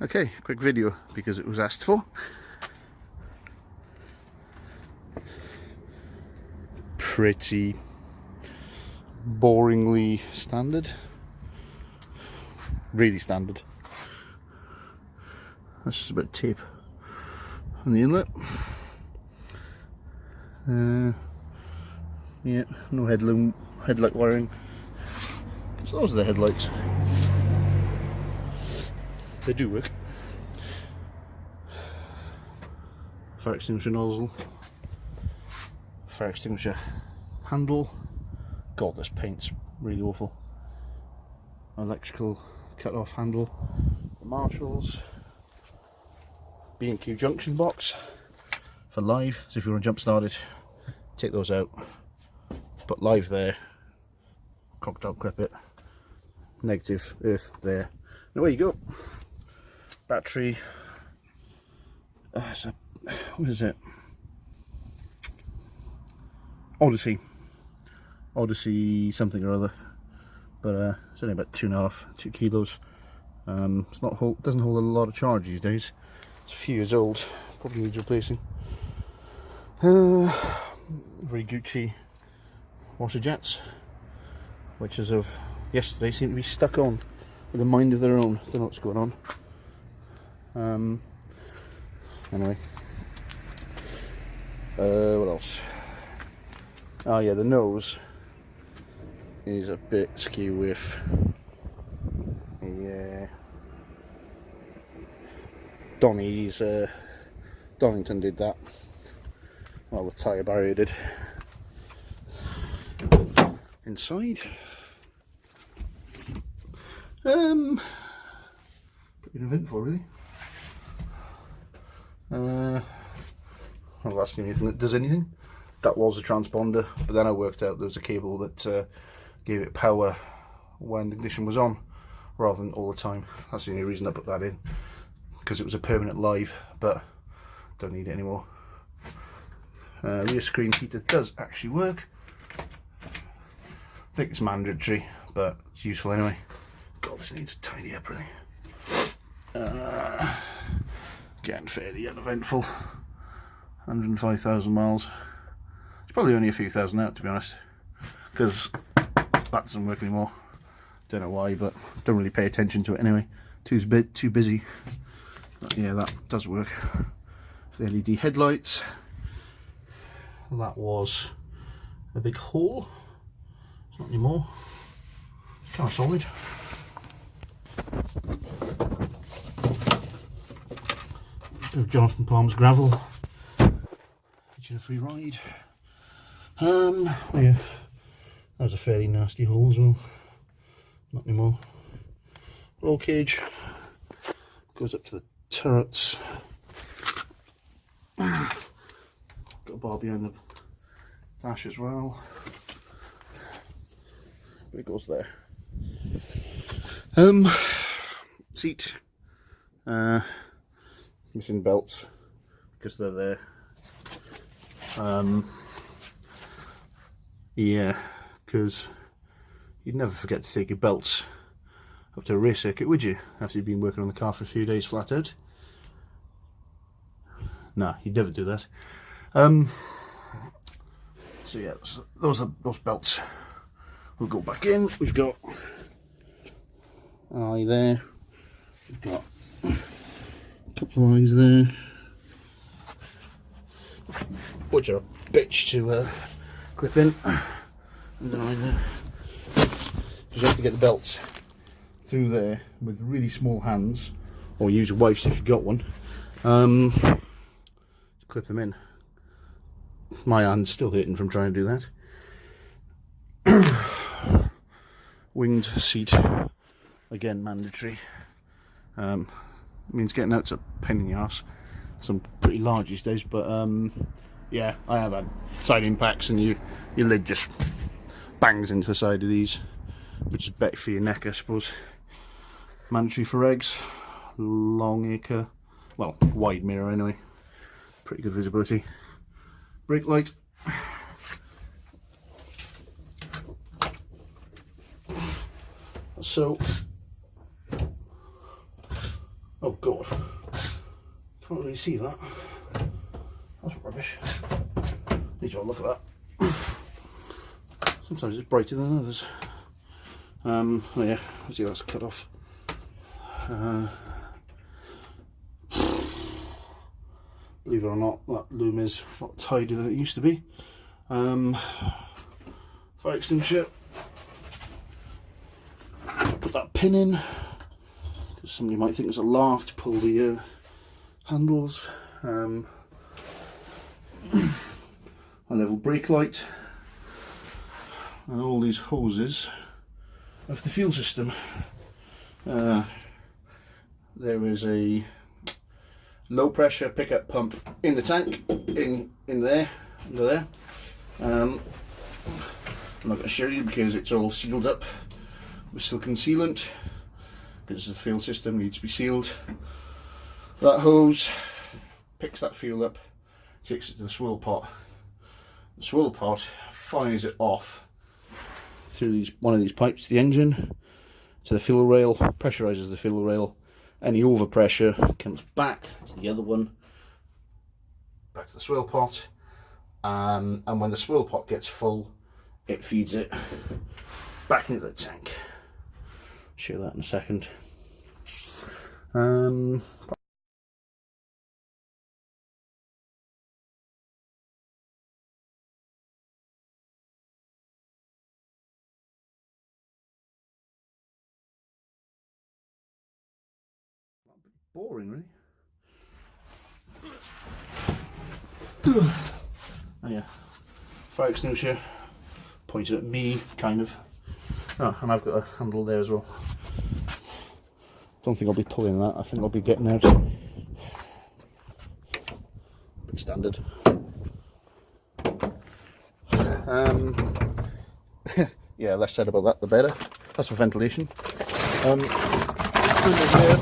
Okay, quick video because it was asked for. Pretty boringly standard. Really standard. That's just a bit of tape on the inlet. Yeah, no headlight wiring. So those are the headlights. They do work. Fire extinguisher nozzle. Fire extinguisher handle. God, this paint's really awful. Electrical cut-off handle. The Marshalls. B&Q junction box for live. So if you want to jump start it, take those out. Put live there. Crocodile clip it. Negative earth there. And away you go. Battery. What is it? Odyssey something or other, but it's only about 2 kilos. It's not doesn't hold a lot of charge these days. It's a few years old, probably needs replacing. Very Gucci washer jets, which as of yesterday seem to be stuck on with a mind of their own. Don't know what's going on. Anyway, what else? Oh yeah, the nose is a bit skew with the Donny's. Donington did that. Well, the tyre barrier did. Inside, pretty uneventful, really. Well, that's the only thing that does anything. That was a transponder, but then I worked out there was a cable that gave it power when the ignition was on, rather than all the time. That's the only reason I put that in, because it was a permanent live, but don't need it anymore. Rear screen heater does actually work. I think it's mandatory, but it's useful anyway. God, this needs a tidy up really. Again, fairly uneventful. 105,000 miles. It's probably only a few thousand out, to be honest, because that doesn't work anymore. Don't know why, but don't really pay attention to it anyway. Too busy. But yeah, that does work. The LED headlights. That was a big haul. It's not anymore. It's kind of solid. Bit of Jonathan Palmer's gravel. Hitching a free ride. Yeah, that was a fairly nasty hole as well. Not anymore. Roll cage goes up to the turrets. Got a bar behind the dash as well. But it goes there. Seat. Missing belts because they're there. Yeah, because you'd never forget to take your belts up to a race circuit, would you? After you've been working on the car for a few days flat out. No, you'd never do that. So yeah, those belts will go back in. We've got an eye there. We've got a couple of eyes there, which are a bitch to clip in, and an eye there. You have to get the belts through there with really small hands, or use your wife's if you've got one. Clip them in. My hand's still hurting from trying to do that. Winged seat, again mandatory. Means getting out's a pain in the arse. Some pretty large these days, but yeah, I have had side impacts and your lid just bangs into the side of these, which is better for your neck, I suppose. Mandatory for regs. Long acre, well, wide mirror anyway. Pretty good visibility. Brake light. So, oh god, you see that. That's rubbish. Need to have a look at that. Sometimes it's brighter than others. Oh yeah, see that's cut off. Believe it or not, that loom is a lot tidier than it used to be. Fire extinguisher. Put that pin in, because somebody might think it's a laugh to pull the handles. A level brake light, and all these hoses of the fuel system. There is a low pressure pickup pump in the tank, in there, under there. I'm not going to show you because it's all sealed up with silicone sealant, because the fuel system needs to be sealed. That hose picks that fuel up, takes it to the swirl pot. The swirl pot fires it off through one of these pipes to the engine, to the fuel rail, pressurizes the fuel rail. Any overpressure comes back to the other one, back to the swirl pot, and when the swirl pot gets full, it feeds it back into the tank. Show that in a second. Boring, really. Oh yeah, fire extinguisher pointed at me, kind of. Oh, and I've got a handle there as well. Don't think I'll be pulling that. I think I'll be getting out. Pretty standard. Yeah, less said about that, the better. That's for ventilation. Under here,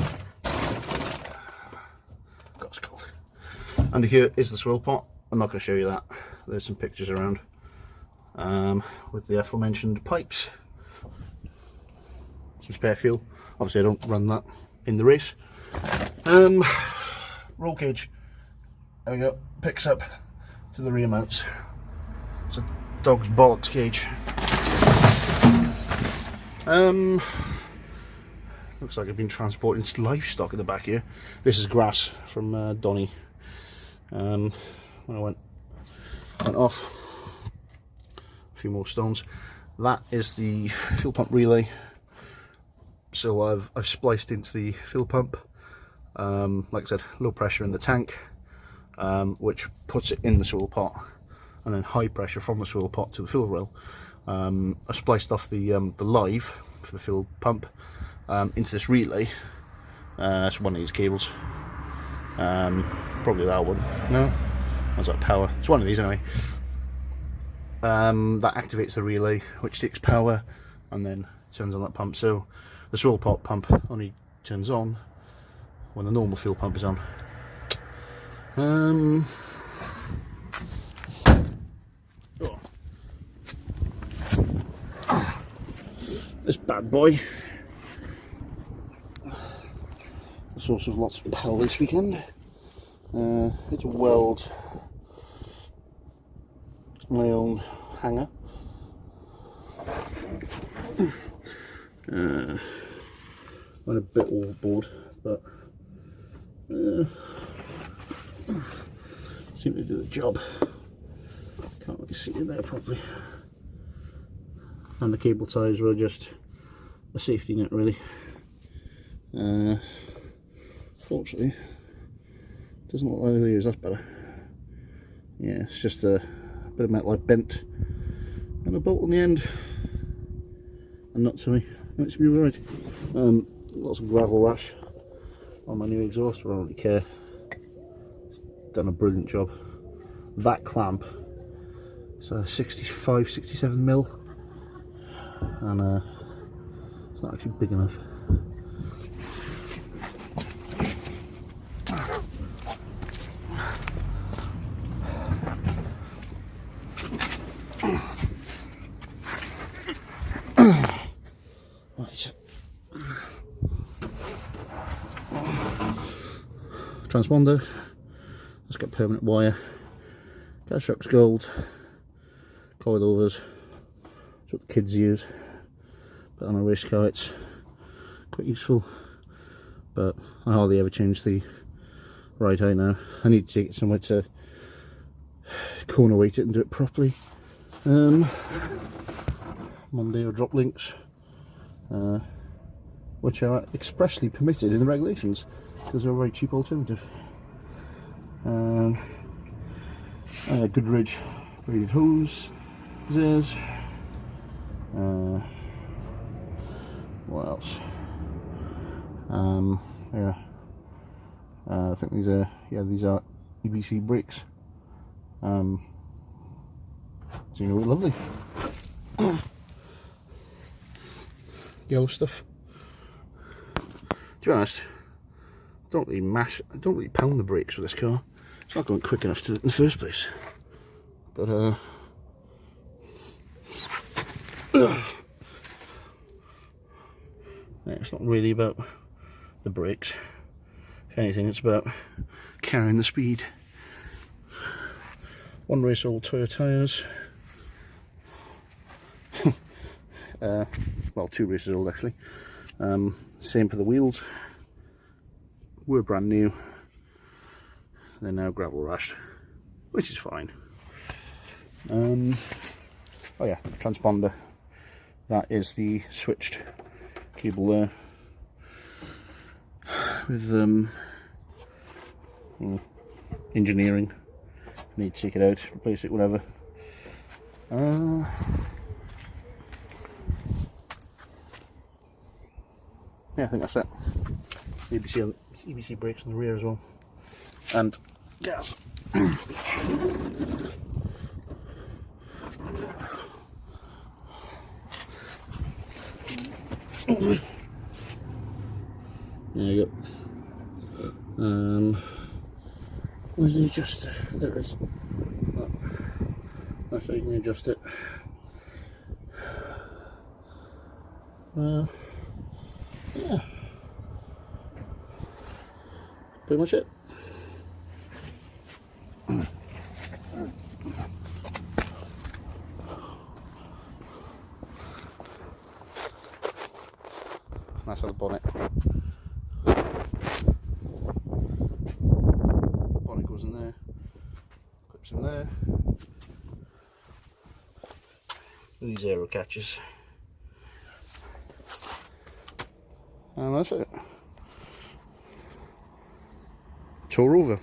God, it's cold. Under here is the swirl pot. I'm not going to show you that. There's some pictures around with the aforementioned pipes. Some spare fuel. Obviously, I don't run that in the race. Roll cage. There we go. Picks up to the rear mounts. It's a dog's bollocks cage. Looks like I've been transporting livestock in the back here. This is grass from Donny. When I went off, a few more stones. That is the fuel pump relay. So I've spliced into the fuel pump. Like I said, low pressure in the tank, which puts it in the swirl pot, and then high pressure from the swirl pot to the fuel rail. I spliced off the live for the fuel pump into this relay. It's one of these cables. Probably that one. No, that's that power. It's one of these anyway. That activates the relay, which takes power and then turns on that pump. So the swirl pot pump only turns on when the normal fuel pump is on. This bad boy, the source of lots of power this weekend. It's a weld my own hanger. Went a bit overboard, but seemed to do the job. Can't really see it there properly. And the cable ties were just a safety net, really. Fortunately, it doesn't look like the ears. That's better. Yeah, it's just a bit of metal I bent, and a bolt on the end, and not to me. It's be right. Lots of gravel rash on my new exhaust, but I don't really care. It's done a brilliant job. That clamp, it's a 65, 67 mil, and it's not actually big enough. Right. Transponder, permanent wire, Castrux gold, coilovers. That's what the kids use, but on a race car it's quite useful. But I hardly ever change the right eye now. I need to take it somewhere to corner weight it and do it properly. Mondeo drop links, which are expressly permitted in the regulations because they're a very cheap alternative. Goodridge braided hose, there's what else? Yeah, I think these are EBC brakes. So you know, lovely. Yellow stuff. To be honest, I don't really pound the brakes with this car. It's not going quick enough to in the first place. But yeah, it's not really about the brakes. If anything, it's about carrying the speed. One race old Toyota tyres. Well, 2 races old actually. Same for the wheels. Were brand new. They're now gravel rashed, which is fine. Oh yeah, transponder. That is the switched cable there. With engineering. Need to take it out, replace it, whatever. Yeah, I think that's it. EBC brakes on the rear as well, and gas. There you go. Where's the adjuster? There it is. Oh, that's how you can adjust it. Yeah. Pretty much it. That's how the bonnet goes in there, clips in there, and these aero catches, and that's it. Tour over.